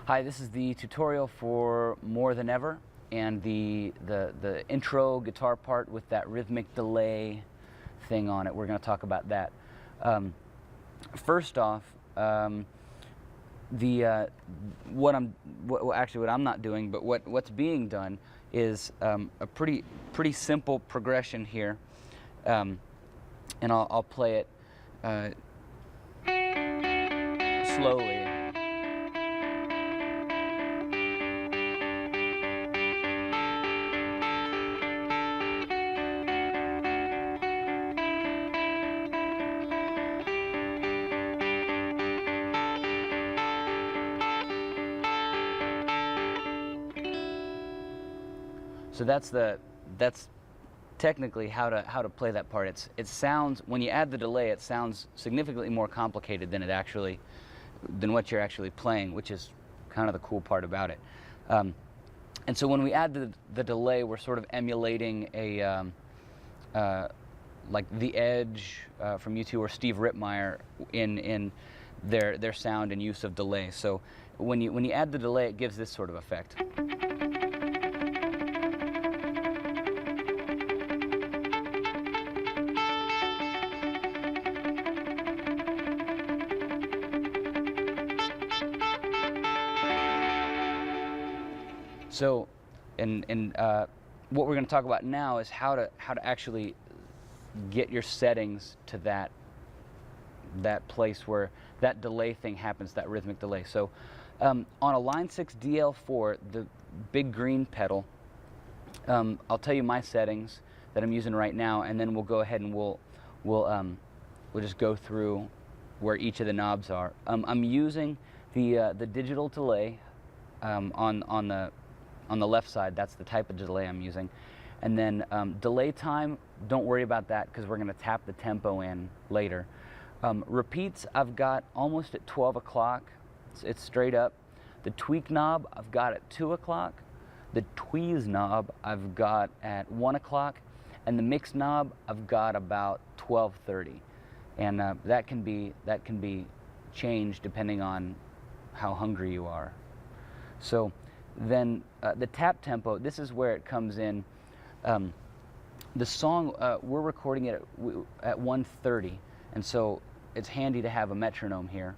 Hi, this is the tutorial for More Than Ever, and the intro guitar part with that rhythmic delay thing on it. We're going to talk about that. First off, what I'm not doing, but what's being done is a pretty simple progression here, and I'll play it slowly. So that's technically how to play that part. It sounds, when you add the delay, it sounds significantly more complicated than what you're actually playing, which is kind of the cool part about it. And so when we add the delay, we're sort of emulating a like The Edge from U2 or Steve Rittmeyer in their sound and use of delay. So when you add the delay, it gives this sort of effect. So, what we're going to talk about now is how to actually get your settings to that place where that delay thing happens, that rhythmic delay. So, on a Line 6 DL4, the big green pedal, I'll tell you my settings that I'm using right now, and then we'll go ahead and we'll just go through where each of the knobs are. I'm using the digital delay on the left side. That's the type of delay I'm using. And then delay time, don't worry about that because we're going to tap the tempo in later. Repeats, I've got almost at 12 o'clock. It's straight up. The tweak knob, I've got at 2 o'clock. The tweeze knob, I've got at 1 o'clock. And the mix knob, I've got about 12:30. And that can be changed depending on how hungry you are. So then the tap tempo, this is where it comes in. The song, we're recording it at 1:30, and so it's handy to have a metronome here.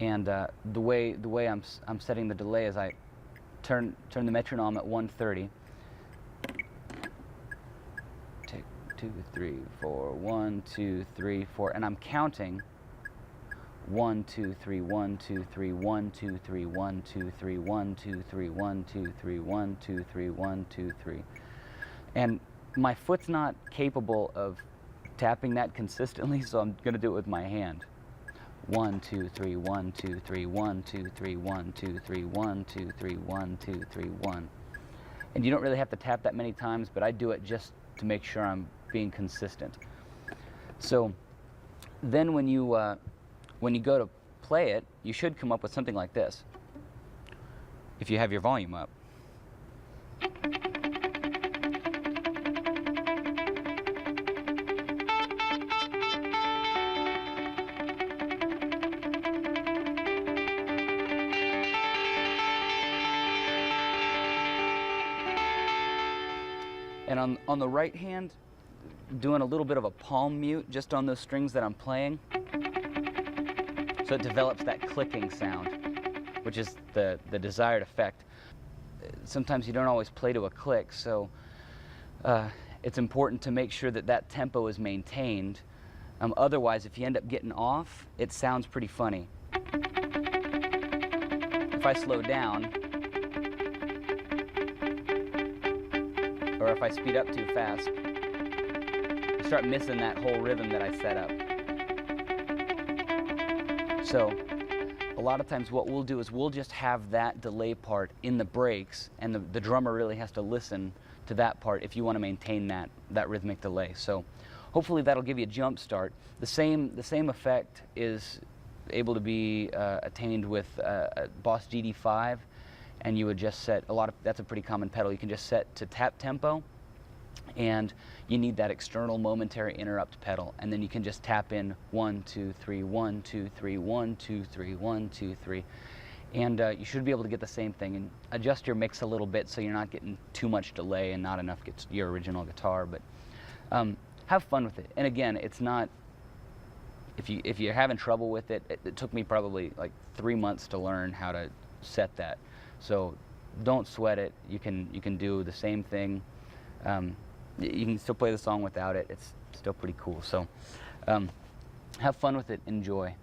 And the way I'm setting the delay is I turn the metronome at 1:30. Take 2, 3, 4, 1, 2, 3, 4, and I'm counting. 1, 2, 3, 1, 2, 3, 1, 2, 3, 1, 2, 3, 1, 2, 3, 1, 2, 3, 1, 2, 3, 1, 2, 3. And my foot's not capable of tapping that consistently, so I'm going to do it with my hand. 1, 2, 3, 1, 2, 3, 1, 2, 3, 1, 2, 3, 1, 2, 3, 1, 2, 3, 1. And you don't really have to tap that many times, but I do it just to make sure I'm being consistent. So then when you go to play it, you should come up with something like this, if you have your volume up. And on the right hand, doing a little bit of a palm mute just on those strings that I'm playing. So it develops that clicking sound, which is the desired effect. Sometimes you don't always play to a click, so it's important to make sure that tempo is maintained. Otherwise, if you end up getting off, it sounds pretty funny. If I slow down, or if I speed up too fast, I start missing that whole rhythm that I set up. So a lot of times what we'll do is we'll just have that delay part in the breaks, and the drummer really has to listen to that part if you want to maintain that rhythmic delay. So hopefully that'll give you a jump start. The same effect is able to be attained with a Boss GD5, and you would just set that's a pretty common pedal. You can just set to tap tempo, and you need that external momentary interrupt pedal, and then you can just tap in 1, 2, 3, 1, 2, 3, 1, 2, 3, 1, 2, 3, And you should be able to get the same thing, and adjust your mix a little bit so you're not getting too much delay and not enough gets your original guitar. But have fun with it. And again, it's not, if you're having trouble with it, it took me probably like 3 months to learn how to set that. So don't sweat it. You can do the same thing. You can still play the song without it. It's still pretty cool. So have fun with it. Enjoy.